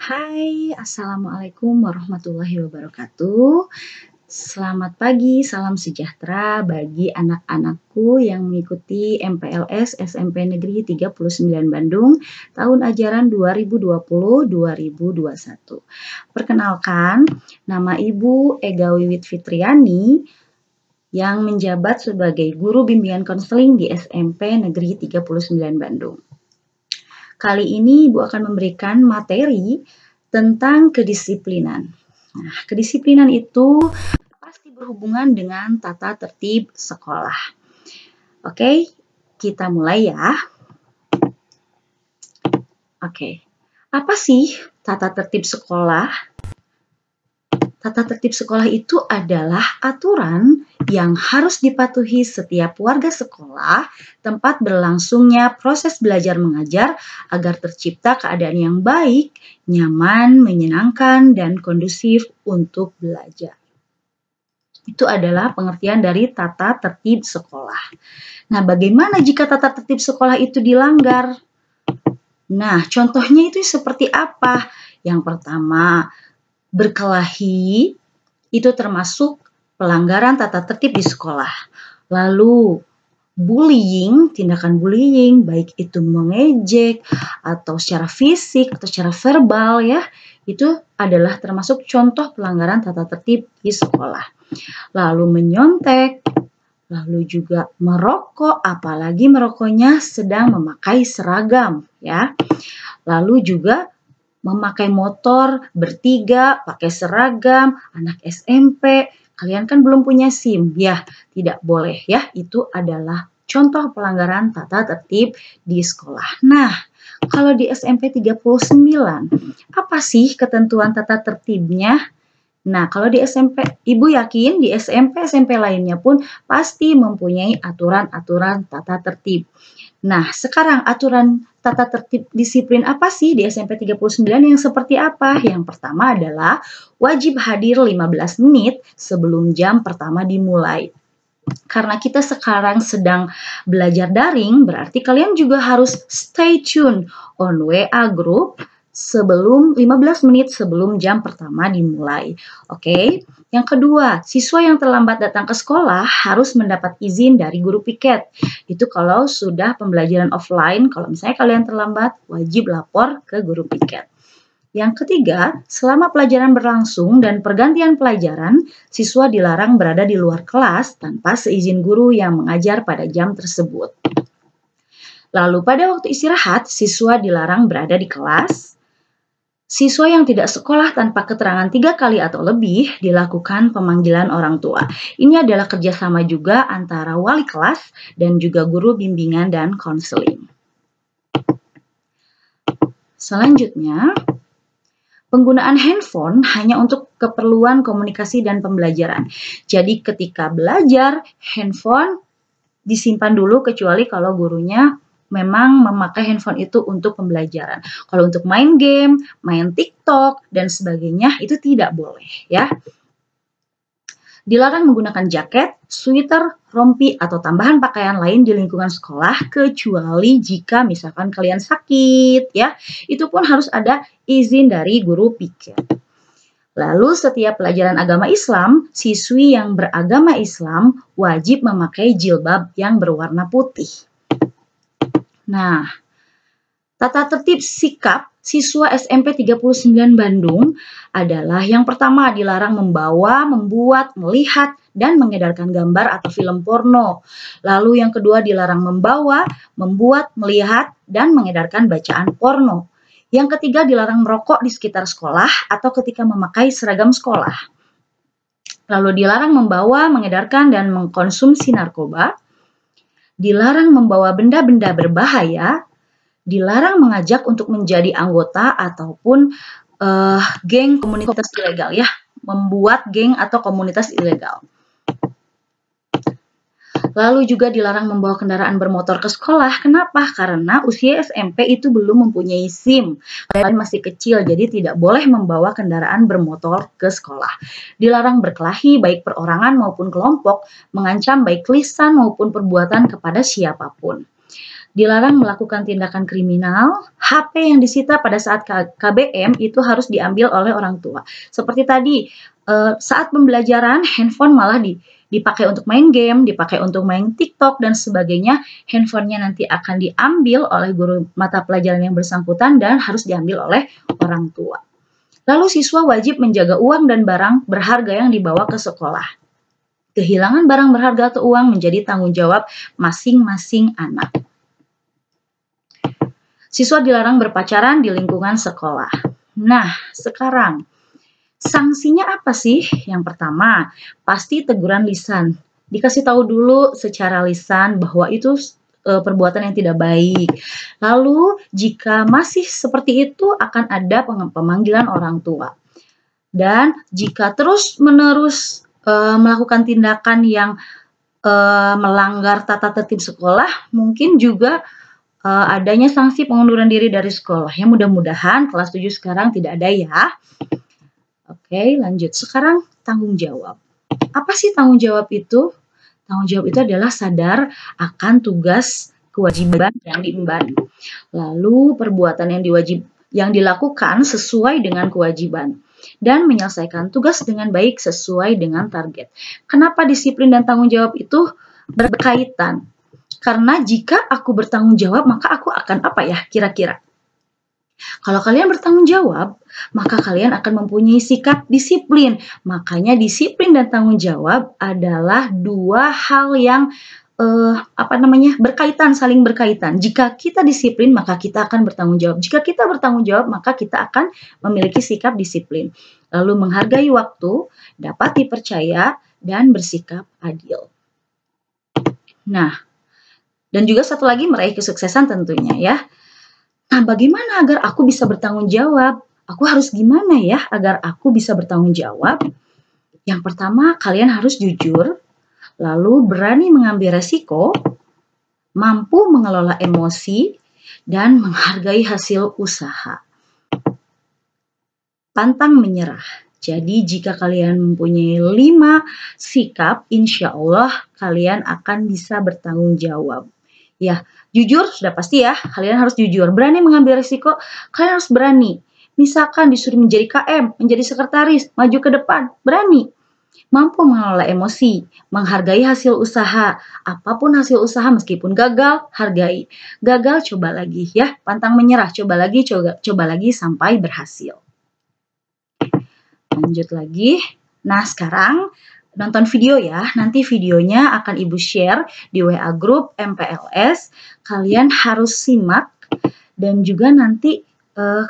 Hai, Assalamualaikum warahmatullahi wabarakatuh. Selamat pagi, salam sejahtera bagi anak-anakku yang mengikuti MPLS SMP Negeri 39 Bandung tahun ajaran 2020-2021. Perkenalkan, nama Ibu Ega Wiwit Fitriani yang menjabat sebagai guru bimbingan konseling di SMP Negeri 39 Bandung. Kali ini Ibu akan memberikan materi tentang kedisiplinan. Nah, kedisiplinan itu pasti berhubungan dengan tata tertib sekolah. Oke, kita mulai ya. Oke, apa sih tata tertib sekolah? Tata tertib sekolah itu adalah aturan yang harus dipatuhi setiap warga sekolah tempat berlangsungnya proses belajar mengajar agar tercipta keadaan yang baik, nyaman, menyenangkan, dan kondusif untuk belajar. Itu adalah pengertian dari tata tertib sekolah. Nah, bagaimana jika tata tertib sekolah itu dilanggar? Nah, contohnya itu seperti apa? Yang pertama, berkelahi itu termasuk pelanggaran tata tertib di sekolah. Lalu bullying, tindakan bullying, baik itu mengejek atau secara fisik atau secara verbal ya, itu adalah termasuk contoh pelanggaran tata tertib di sekolah. Lalu menyontek, lalu juga merokok, apalagi merokoknya sedang memakai seragam ya. Lalu juga memakai motor bertiga, pakai seragam, anak SMP, kalian kan belum punya SIM, ya tidak boleh ya, itu adalah contoh pelanggaran tata tertib di sekolah. Nah, kalau di SMP 39, apa sih ketentuan tata tertibnya? Nah, kalau di SMP, Ibu yakin di SMP lainnya pun pasti mempunyai aturan-aturan tata tertib. Nah, sekarang aturan tata tertib disiplin apa sih di SMP 39 yang seperti apa? Yang pertama adalah wajib hadir 15 menit sebelum jam pertama dimulai. Karena kita sekarang sedang belajar daring, berarti kalian juga harus stay tune on WA group sebelum 15 menit sebelum jam pertama dimulai. Oke. Yang kedua, siswa yang terlambat datang ke sekolah harus mendapat izin dari guru piket. Itu kalau sudah pembelajaran offline, kalau misalnya kalian terlambat, wajib lapor ke guru piket. Yang ketiga, selama pelajaran berlangsung dan pergantian pelajaran, siswa dilarang berada di luar kelas tanpa seizin guru yang mengajar pada jam tersebut. Lalu pada waktu istirahat, siswa dilarang berada di kelas. Siswa yang tidak sekolah tanpa keterangan 3 kali atau lebih dilakukan pemanggilan orang tua. Ini adalah kerjasama juga antara wali kelas dan juga guru bimbingan dan konseling. Selanjutnya, penggunaan handphone hanya untuk keperluan komunikasi dan pembelajaran. Jadi ketika belajar, handphone disimpan dulu kecuali kalau gurunya memang memakai handphone itu untuk pembelajaran. Kalau untuk main game, main TikTok, dan sebagainya itu tidak boleh ya. Dilarang menggunakan jaket, sweater, rompi, atau tambahan pakaian lain di lingkungan sekolah kecuali jika misalkan kalian sakit ya. Itu pun harus ada izin dari guru piket. Lalu setiap pelajaran agama Islam, siswi yang beragama Islam wajib memakai jilbab yang berwarna putih. Nah, tata tertib sikap siswa SMP 39 Bandung adalah yang pertama dilarang membawa, membuat, melihat, dan mengedarkan gambar atau film porno. Lalu yang kedua dilarang membawa, membuat, melihat, dan mengedarkan bacaan porno. Yang ketiga dilarang merokok di sekitar sekolah atau ketika memakai seragam sekolah. Lalu dilarang membawa, mengedarkan, dan mengkonsumsi narkoba. Dilarang membawa benda-benda berbahaya, dilarang mengajak untuk menjadi anggota ataupun geng komunitas ilegal ya, membuat geng atau komunitas ilegal. Lalu juga dilarang membawa kendaraan bermotor ke sekolah. Kenapa? Karena usia SMP itu belum mempunyai SIM. Kalian masih kecil, jadi tidak boleh membawa kendaraan bermotor ke sekolah. Dilarang berkelahi baik perorangan maupun kelompok, mengancam baik lisan maupun perbuatan kepada siapapun. Dilarang melakukan tindakan kriminal, HP yang disita pada saat KBM itu harus diambil oleh orang tua. Seperti tadi, saat pembelajaran handphone malah dipakai untuk main game, dipakai untuk main TikTok dan sebagainya, handphonenya nanti akan diambil oleh guru mata pelajaran yang bersangkutan dan harus diambil oleh orang tua. Lalu siswa wajib menjaga uang dan barang berharga yang dibawa ke sekolah. Kehilangan barang berharga atau uang menjadi tanggung jawab masing-masing anak. Siswa dilarang berpacaran di lingkungan sekolah. Nah, sekarang sanksinya apa sih? Yang pertama, pasti teguran lisan. Dikasih tahu dulu secara lisan bahwa itu perbuatan yang tidak baik. Lalu, jika masih seperti itu, akan ada pemanggilan orang tua. Dan jika terus-menerus melakukan tindakan yang melanggar tata tertib sekolah, mungkin juga adanya sanksi pengunduran diri dari sekolah. Ya, mudah-mudahan kelas 7 sekarang tidak ada ya. Oke, lanjut. Sekarang tanggung jawab. Apa sih tanggung jawab itu? Tanggung jawab itu adalah sadar akan tugas kewajiban yang diemban. Lalu perbuatan yang dilakukan sesuai dengan kewajiban dan menyelesaikan tugas dengan baik sesuai dengan target. Kenapa disiplin dan tanggung jawab itu berkaitan? Karena jika aku bertanggung jawab, maka aku akan apa ya kira-kira? Kalau kalian bertanggung jawab, maka kalian akan mempunyai sikap disiplin. Makanya disiplin dan tanggung jawab adalah dua hal yang berkaitan, saling berkaitan. Jika kita disiplin, maka kita akan bertanggung jawab. Jika kita bertanggung jawab, maka kita akan memiliki sikap disiplin. Lalu menghargai waktu, dapat dipercaya, dan bersikap adil. Nah, dan juga satu lagi meraih kesuksesan tentunya ya. Nah, bagaimana agar aku bisa bertanggung jawab? Aku harus gimana ya agar aku bisa bertanggung jawab? Yang pertama, kalian harus jujur, lalu berani mengambil resiko, mampu mengelola emosi, dan menghargai hasil usaha. Pantang menyerah. Jadi jika kalian mempunyai 5 sikap, insya Allah kalian akan bisa bertanggung jawab. Ya, jujur sudah pasti ya, kalian harus jujur. Berani mengambil risiko, kalian harus berani. Misalkan disuruh menjadi KM, menjadi sekretaris, maju ke depan, berani. Mampu mengelola emosi, menghargai hasil usaha. Apapun hasil usaha meskipun gagal, hargai. Gagal, coba lagi ya. Pantang menyerah, coba lagi sampai berhasil. Lanjut lagi. Nah, sekarang nonton video ya, nanti videonya akan Ibu share di WA Group MPLS. Kalian harus simak dan juga nanti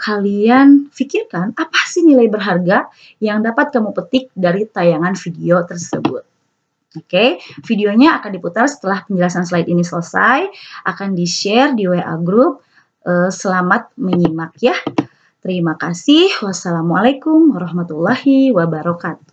kalian pikirkan apa sih nilai berharga yang dapat kamu petik dari tayangan video tersebut. Oke, videonya akan diputar setelah penjelasan slide ini selesai, akan di-share di WA Group. Selamat menyimak ya. Terima kasih. Wassalamualaikum warahmatullahi wabarakatuh.